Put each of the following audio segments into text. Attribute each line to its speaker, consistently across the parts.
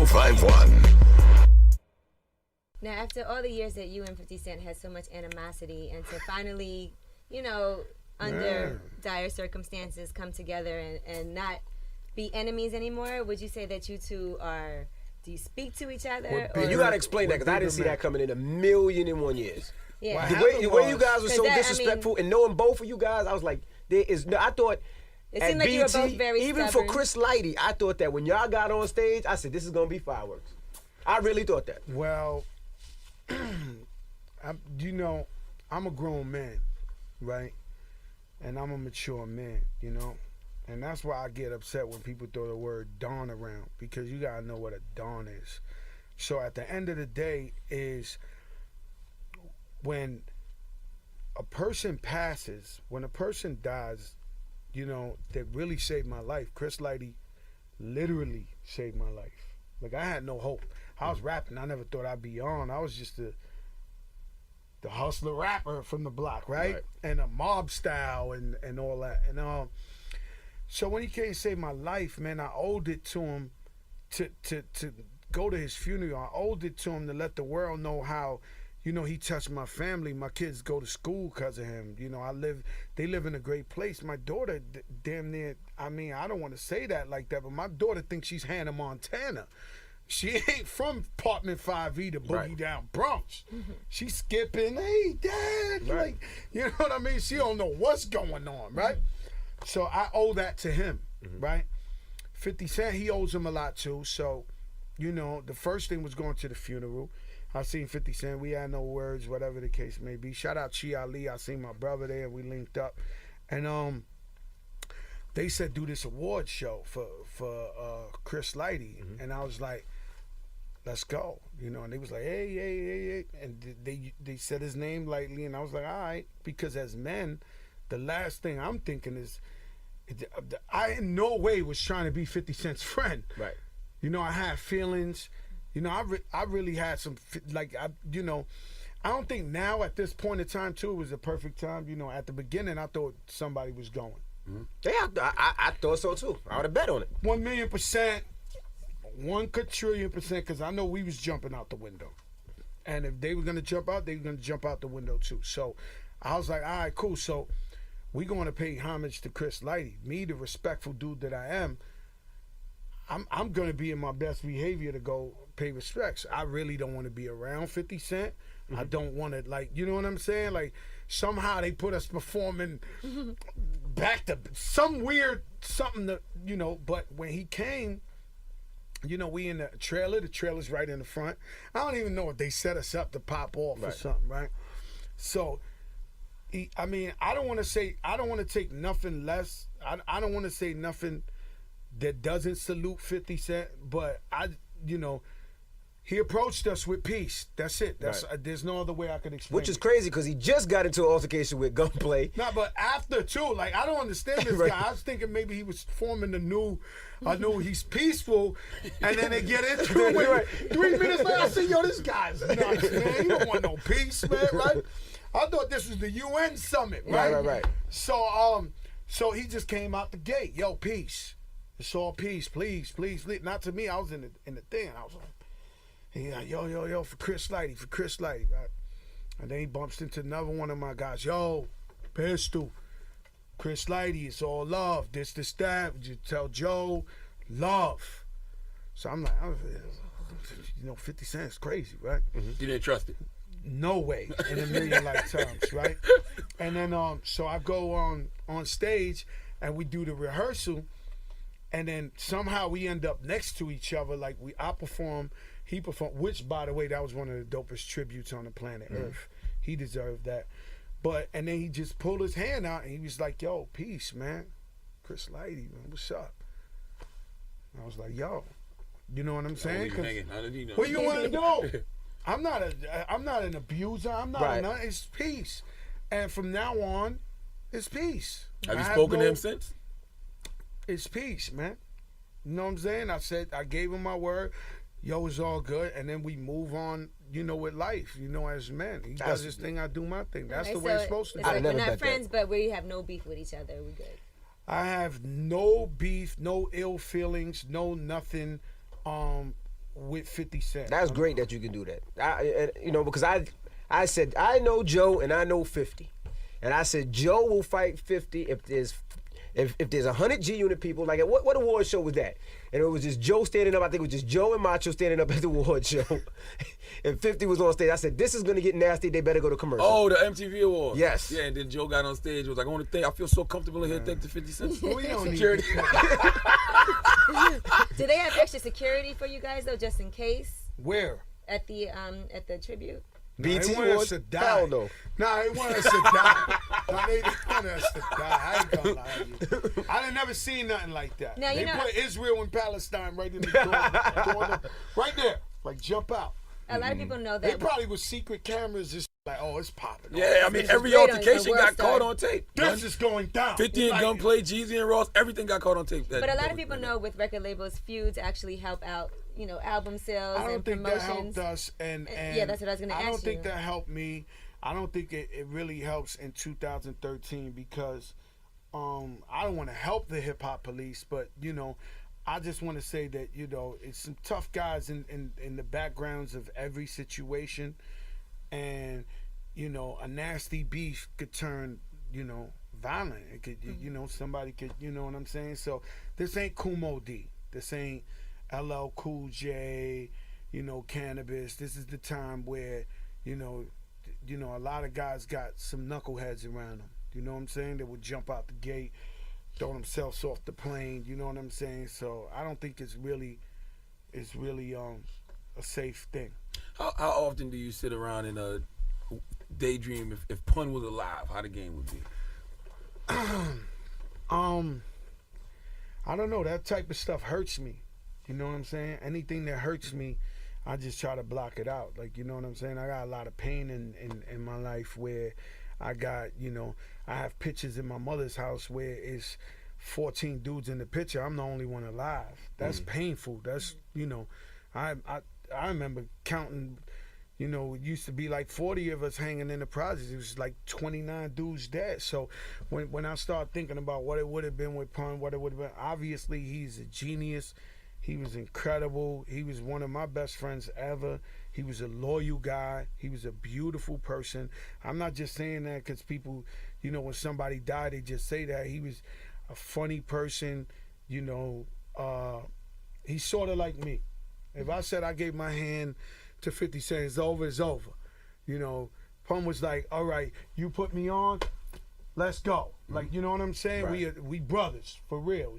Speaker 1: 1051.
Speaker 2: Now, after all the years that you and 50 Cent had so much animosity, and to finally, under dire circumstances, come together and not be enemies anymore, would you say that you two are? Do you speak to each other?
Speaker 3: You gotta explain that because I didn't see that coming in 1,000,001 years.
Speaker 2: Yeah.
Speaker 3: The way you guys were so disrespectful, and knowing both of you guys, I was like, there is. I thought.
Speaker 2: It seemed like you were both very
Speaker 3: even
Speaker 2: stubborn.
Speaker 3: for Chris Lighty, I thought that when y'all got on stage, I said this is gonna be fireworks. I really thought that.
Speaker 4: Well, I'm a grown man, right? And I'm a mature man, And that's why I get upset when people throw the word dawn around, because you gotta know what a dawn is. So at the end of the day is when a person passes, when a person dies, that really saved my life. Chris Lighty literally saved my life. Like, I had no hope. I was rapping. I never thought I'd be on. I was just the hustler rapper from the block, right? And a mob style and all that. And so when he came and saved my life, man, I owed it to him to go to his funeral. I owed it to him to let the world know how, he touched my family. My kids go to school because of him. They live in a great place. My daughter, damn near, I don't want to say that like that, but my daughter thinks she's Hannah Montana. She ain't from apartment 5E to Boogie Down Bronx. She's skipping, hey, Dad. Like, you know what I mean? She don't know what's going on, right? So I owe that to him, right? 50 Cent, he owes him a lot too. So, the first thing was going to the funeral. I seen 50 Cent. We had no words, whatever the case may be. Shout out Chi Ali. I seen my brother there. We linked up. And they said do this award show for Chris Lighty. And I was like, let's go. And they was like, hey. And they said his name lightly. And I was like, all right. Because as men, the last thing I'm thinking is, I in no way was trying to be 50 Cent's friend.
Speaker 3: Right.
Speaker 4: I had feelings. I really had some, I don't think now at this point in time, too, was the perfect time. At the beginning, I thought somebody was going.
Speaker 3: Yeah, I thought so, too. I would have bet on it.
Speaker 4: 1,000,000%, 1 quadrillion%, because I know we was jumping out the window. And if they were going to jump out, they were going to jump out the window, too. So I was like, all right, cool. So we going to pay homage to Chris Lighty. Me, the respectful dude that I am, I'm going to be in my best behavior to go pay respects. I really don't want to be around 50 Cent. I don't want to, you know what I'm saying? Like, somehow they put us performing back to some weird something that, but when he came, we in the trailer's right in the front. I don't even know if they set us up to pop off or something, right? So, I don't want to take nothing less. I don't want to say nothing that doesn't salute 50 Cent, but he approached us with peace. That's it. There's no other way I can explain.
Speaker 3: Which is crazy because he just got into an altercation with Gunplay.
Speaker 4: No, but after too, I don't understand this guy. I was thinking maybe he was forming a new he's peaceful, and then they get into it. 3 minutes later, I said, yo, this guy's nuts, man. You don't want no peace, man, right? I thought this was the UN summit, right?
Speaker 3: Right.
Speaker 4: So he just came out the gate. Yo, peace. It's all peace, please. Not to me. I was in the thing. I was like, yo, for Chris Lighty, right? And then he bumps into another one of my guys. Yo, Pistol, Chris Lighty, it's all love. This, that. You tell Joe, love. So I'm like, 50 Cent is crazy, right?
Speaker 5: You didn't trust it?
Speaker 4: No way in a million lifetimes, right? And then so I go on stage and we do the rehearsal, and then somehow we end up next to each other. Like I perform, he performed, which by the way, that was one of the dopest tributes on the planet Earth. He deserved that. And then he just pulled his hand out and he was like, yo, peace, man. Chris Lighty, man, what's up? And I was like, yo, you know what I'm saying? What do you want to do? I'm not an abuser. I'm not it's peace. And from now on, it's peace.
Speaker 5: Have you spoken to him since?
Speaker 4: It's peace, man. You know what I'm saying? I gave him my word. Yo, it's all good. And then we move on, with life, as men. He does his thing, I do my thing. That's the way it's supposed to be.
Speaker 2: It's like we're not friends, but we have no beef with each other. We're good.
Speaker 4: I have no beef, no ill feelings, no nothing. with 50 Cent.
Speaker 3: That's great that you can do that. Because I said I know Joe and I know 50, and I said Joe will fight 50 if there's 100 G Unit people. Like what award show was that? And it was just Joe standing up. I think it was just Joe and Macho standing up at the award show, and 50 was on stage. I said this is gonna get nasty. They better go to commercial.
Speaker 5: Oh, the MTV Awards.
Speaker 3: Yes.
Speaker 5: Yeah, and then Joe got on stage. Was like, I want to thank. I feel so comfortable in here. Thank the 50 Cent.
Speaker 4: We don't need
Speaker 5: Security.
Speaker 2: Do they have extra security for you guys though, just in case
Speaker 4: Where?
Speaker 2: at the tribute?
Speaker 3: BT
Speaker 4: They want us
Speaker 3: Awards?
Speaker 4: to die.
Speaker 3: Hell no.
Speaker 4: Nah, they want us to die. Nah, they want us to die. I ain't gonna lie to you. I done never seen nothing like that.
Speaker 2: Now,
Speaker 4: they
Speaker 2: you know-
Speaker 4: put Israel and Palestine right in the door, right there. Like, jump out.
Speaker 2: A lot of people know
Speaker 4: They
Speaker 2: that.
Speaker 4: probably with secret cameras just like, oh, it's popping.
Speaker 5: Yeah, I mean,
Speaker 2: is
Speaker 5: every
Speaker 2: great on
Speaker 5: altercation
Speaker 2: the
Speaker 5: got
Speaker 2: World
Speaker 5: caught
Speaker 2: Star.
Speaker 5: on tape.
Speaker 4: This is going down.
Speaker 5: 50 and
Speaker 4: Like,
Speaker 5: Gunplay, Jeezy and Ross, everything got caught on tape.
Speaker 2: But a lot of people know with record labels, feuds actually help out, album sales
Speaker 4: I don't
Speaker 2: and
Speaker 4: think that
Speaker 2: promotions.
Speaker 4: helped us, and
Speaker 2: Yeah, that's what I was gonna
Speaker 4: I don't
Speaker 2: ask
Speaker 4: think
Speaker 2: you.
Speaker 4: that helped me. I don't think it really helps in 2013 because I don't want to help the hip hop police, but I just want to say that it's some tough guys in the backgrounds of every situation, and a nasty beef could turn violent. It could somebody could what I'm saying. So this ain't Kumo D. This ain't LL Cool J. Cannabis. This is the time where a lot of guys got some knuckleheads around them. You know what I'm saying? They would jump out the gate, throw themselves off the plane. You know what I'm saying? So I don't think it's really a safe thing.
Speaker 5: How often do you sit around and daydream if Pun was alive, how the game would be?
Speaker 4: I don't know. That type of stuff hurts me. You know what I'm saying? Anything that hurts me, I just try to block it out. Like, you know what I'm saying? I got a lot of pain in my life where I got, I have pictures in my mother's house where it's 14 dudes in the picture. I'm the only one alive. That's painful. That's, I remember counting, it used to be like 40 of us hanging in the projects. It was like 29 dudes dead. So when I start thinking about what it would have been with Pun, what it would have been, obviously he's a genius. He was incredible. He was one of my best friends ever. He was a loyal guy. He was a beautiful person. I'm not just saying that because people, when somebody died, they just say that. He was a funny person. He's sort of like me. If I said I gave my hand to 50 Cent, it's over, it's over. Pun was like, all right, you put me on, let's go. Like, you know what I'm saying?
Speaker 3: Right.
Speaker 4: We brothers, for real,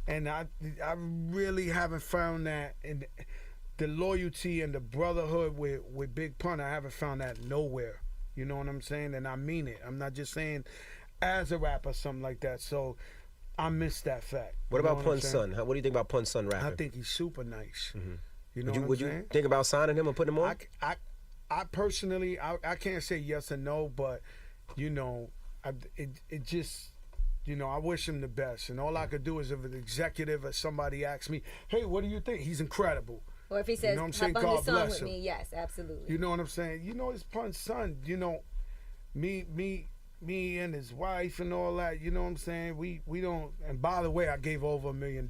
Speaker 4: and I really haven't found that in the loyalty and the brotherhood with Big Pun. I haven't found that nowhere. You know what I'm saying? And I mean it. I'm not just saying as a rapper something like that. So I miss that fact.
Speaker 3: What
Speaker 4: You know
Speaker 3: about
Speaker 4: I'm
Speaker 3: Pun's
Speaker 4: saying?
Speaker 3: son? What do you think about Pun's son rapping?
Speaker 4: I think he's super nice. You know
Speaker 3: would you,
Speaker 4: what
Speaker 3: would
Speaker 4: I'm
Speaker 3: you
Speaker 4: saying?
Speaker 3: think about signing him and putting him on?
Speaker 4: I personally, I can't say yes or no, but it just. I wish him the best. And all I could do is if an executive or somebody asks me, hey, what do you think? He's incredible.
Speaker 2: Or if he says,
Speaker 4: know what I'm
Speaker 2: hop
Speaker 4: saying?
Speaker 2: on
Speaker 4: God
Speaker 2: this song
Speaker 4: bless
Speaker 2: with
Speaker 4: him.
Speaker 2: me, yes, absolutely.
Speaker 4: You know what I'm saying? It's Pun's son. Me and his wife and all that. You know what I'm saying? We don't. And by the way, I gave over $1 million.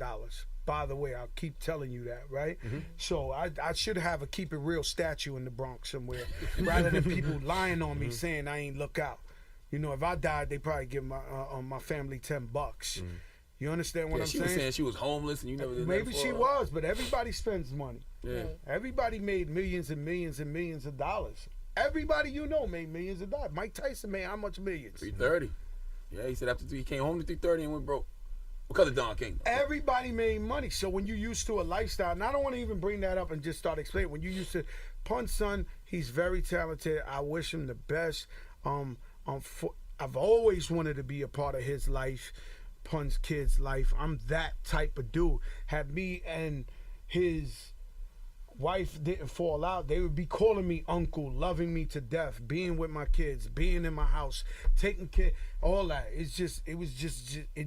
Speaker 4: By the way, I'll keep telling you that, right? So I should have a keep it real statue in the Bronx somewhere, rather than people lying on me saying I ain't look out. If I died, they probably give my family $10. You understand what I'm
Speaker 5: She
Speaker 4: saying?
Speaker 5: was saying she was homeless and you never did
Speaker 4: Maybe
Speaker 5: nothing for
Speaker 4: she
Speaker 5: her.
Speaker 4: was, but everybody spends money.
Speaker 5: Yeah.
Speaker 4: Everybody made millions and millions and millions of dollars. Everybody made millions of dollars. Mike Tyson made how much millions?
Speaker 5: 330. Yeah, he said after he came home to 330 and went broke. Because of Don King.
Speaker 4: Everybody made money. So when you're used to a lifestyle, and I don't want to even bring that up and just start explaining. When you used to Pun's son, he's very talented. I wish him the best. I've always wanted to be a part of his life, Pun's kid's life. I'm that type of dude. Had me and his wife didn't fall out, they would be calling me uncle, loving me to death, being with my kids, being in my house, taking care, all that. It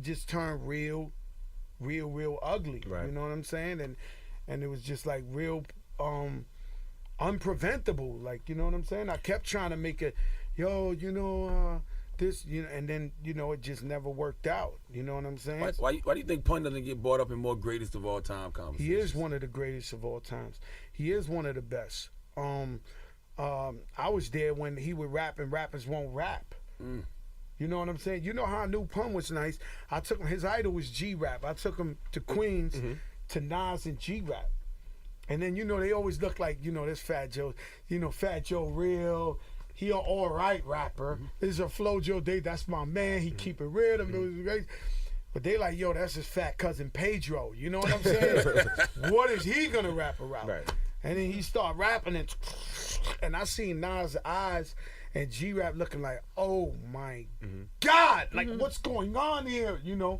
Speaker 4: just turned real ugly.
Speaker 3: Right.
Speaker 4: You know what I'm saying? And it was just like real unpreventable. Like, you know what I'm saying? I kept trying to make it, this, you know, and then, you know, it just never worked out. You know what I'm saying?
Speaker 5: Why do you think Pun doesn't get brought up in more greatest of all time conversations?
Speaker 4: He is one of the greatest of all times. He is one of the best. I was there when he would rap and rappers won't rap. You know what I'm saying? You know how I knew Pun was nice? I took him, his idol was G-Rap. I took him to Queens, to Nas and G-Rap. And then, you know, they always look like, you know, this Fat Joe, you know, Fat Joe Real. He an all right rapper. This is a Flo Joe Day. That's my man. He keep it real. But they like, yo, that's his fat cousin Pedro. You know what I'm saying? What is he gonna rap about?
Speaker 3: Right.
Speaker 4: And then he start rapping and I seen Nas' eyes and G-Rap looking like, oh my God, like what's going on here? You know?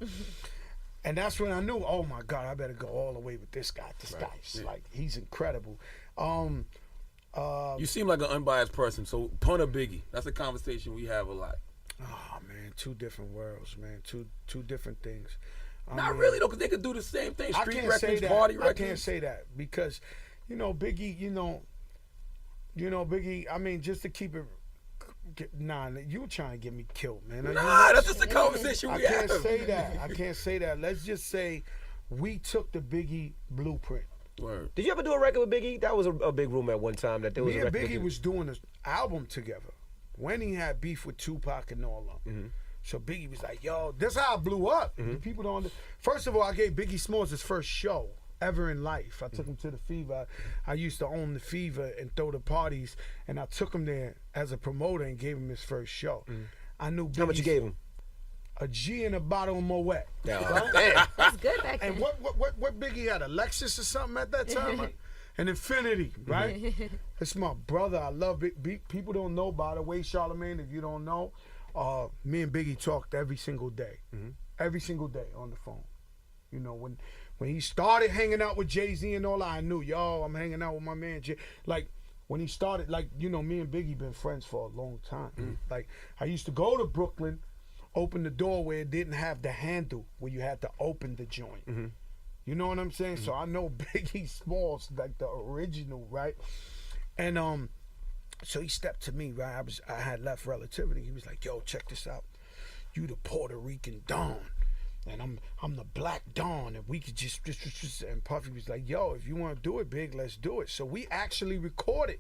Speaker 4: And that's when I knew, oh my God, I better go all the way with this guy. This guy's like, he's incredible.
Speaker 5: You seem like an unbiased person, so Pun or Biggie? That's a conversation we have a lot.
Speaker 4: Oh man, two different worlds, man. Two different things.
Speaker 5: Not really though, because they could do the same thing.
Speaker 4: I
Speaker 5: Street
Speaker 4: can't say
Speaker 5: records,
Speaker 4: that.
Speaker 5: party
Speaker 4: I
Speaker 5: records.
Speaker 4: can't say that because, you know, Biggie. You know, Biggie. I mean, just to keep it. Nah, you trying to get me killed, man.
Speaker 5: Nah, that's just a conversation
Speaker 4: I
Speaker 5: we
Speaker 4: can't
Speaker 5: have.
Speaker 4: say that. I can't say that. Let's just say we took the Biggie blueprint.
Speaker 5: Word.
Speaker 3: Did you ever do a record with Biggie? That was a big rumor at one time that there was
Speaker 4: Me
Speaker 3: a
Speaker 4: and
Speaker 3: record.
Speaker 4: Biggie was doing an album together when he had beef with Tupac and all of them. So Biggie was like, yo, this how I blew up. People don't. First of all, I gave Biggie Smalls his first show ever in life. I took him to the Fever. I used to own the Fever and throw the parties, and I took him there as a promoter and gave him his first show. I knew Biggie.
Speaker 3: How much you gave him?
Speaker 4: A G and a bottle of Moet.
Speaker 3: Yeah. Damn.
Speaker 2: That's good back then.
Speaker 4: And what Biggie had, a Lexus or something at that time? An Infinity, right? It's my brother. I love it. People don't know, by the way, Charlamagne, if you don't know, me and Biggie talked every single day. Every single day on the phone. You know, when he started hanging out with Jay-Z and all that, I knew, yo, I'm hanging out with my man Jay. Like, when he started, like, you know, me and Biggie been friends for a long time. Like, I used to go to Brooklyn, open the door where it didn't have the handle, where you had to open the joint. You know what I'm saying? So I know Biggie Smalls, like the original, right? And so he stepped to me, right? I had left Relativity. He was like, yo, check this out. You the Puerto Rican Don. And I'm the Black Dawn, and we could just and Puffy was like, yo, if you want to do it, Big, let's do it. So we actually recorded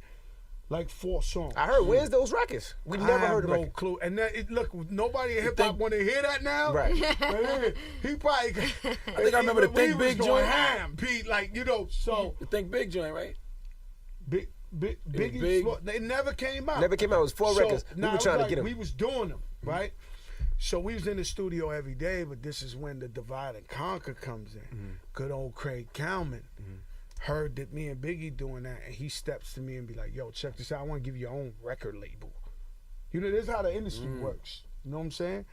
Speaker 4: like 4 songs.
Speaker 3: I heard, where's those records? We never heard
Speaker 4: I
Speaker 3: the
Speaker 4: have no
Speaker 3: record.
Speaker 4: clue. And that, look, nobody in hip hop want to hear that now.
Speaker 3: Right.
Speaker 4: He probably.
Speaker 5: I think I remember the Think Big
Speaker 4: going
Speaker 5: joint.
Speaker 4: ham, Pete. Like, you know, so
Speaker 5: The Think Big joint, right?
Speaker 4: Biggie.
Speaker 5: big.
Speaker 4: Small, they never came out.
Speaker 3: Never came out. It was 4 records. We
Speaker 4: now
Speaker 3: were
Speaker 4: it was
Speaker 3: trying to
Speaker 4: like
Speaker 3: get them.
Speaker 4: We was doing them, right? So we was in the studio every day, but this is when the Divide and Conquer comes in. Good old Craig Cowman heard that me and Biggie doing that, and he steps to me and be like, yo, check this out. I want to give you your own record label. You know, this is how the industry works. You know what I'm saying?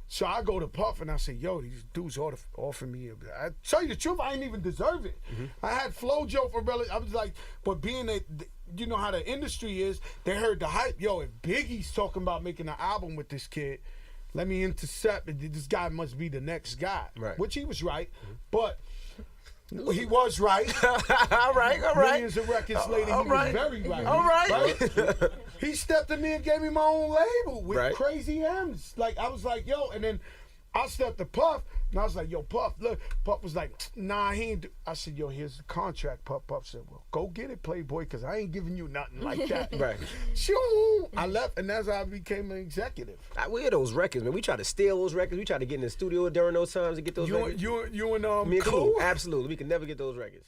Speaker 4: So I go to Puff and I say, yo, these dudes offer me. I tell you the truth, I ain't even deserve it. I had Flo Joe for really. I was like, but being that, you know how the industry is, they heard the hype. Yo, if Biggie's talking about making an album with this kid, let me intercept. This guy must be the next guy.
Speaker 3: Right.
Speaker 4: Which he was right, but he was right.
Speaker 3: all right.
Speaker 4: Millions of records later, he was very right.
Speaker 3: All right.
Speaker 4: He stepped to me and gave me my own label with
Speaker 3: Right.
Speaker 4: Crazy M's. Like, I was like, yo, and then I stepped to Puff, and I was like, yo, Puff, look. Puff was like, nah, he ain't. I said, yo, here's the contract. Puff said, well, go get it, Playboy, because I ain't giving you nothing like that.
Speaker 3: Right.
Speaker 4: Shoo! I left, and that's how I became an executive.
Speaker 3: We had those records, man. We tried to steal those records. We tried to get in the studio during those times to get those records.
Speaker 4: You and
Speaker 3: Me and
Speaker 4: Clue?
Speaker 3: Clue, absolutely. We could never get those records.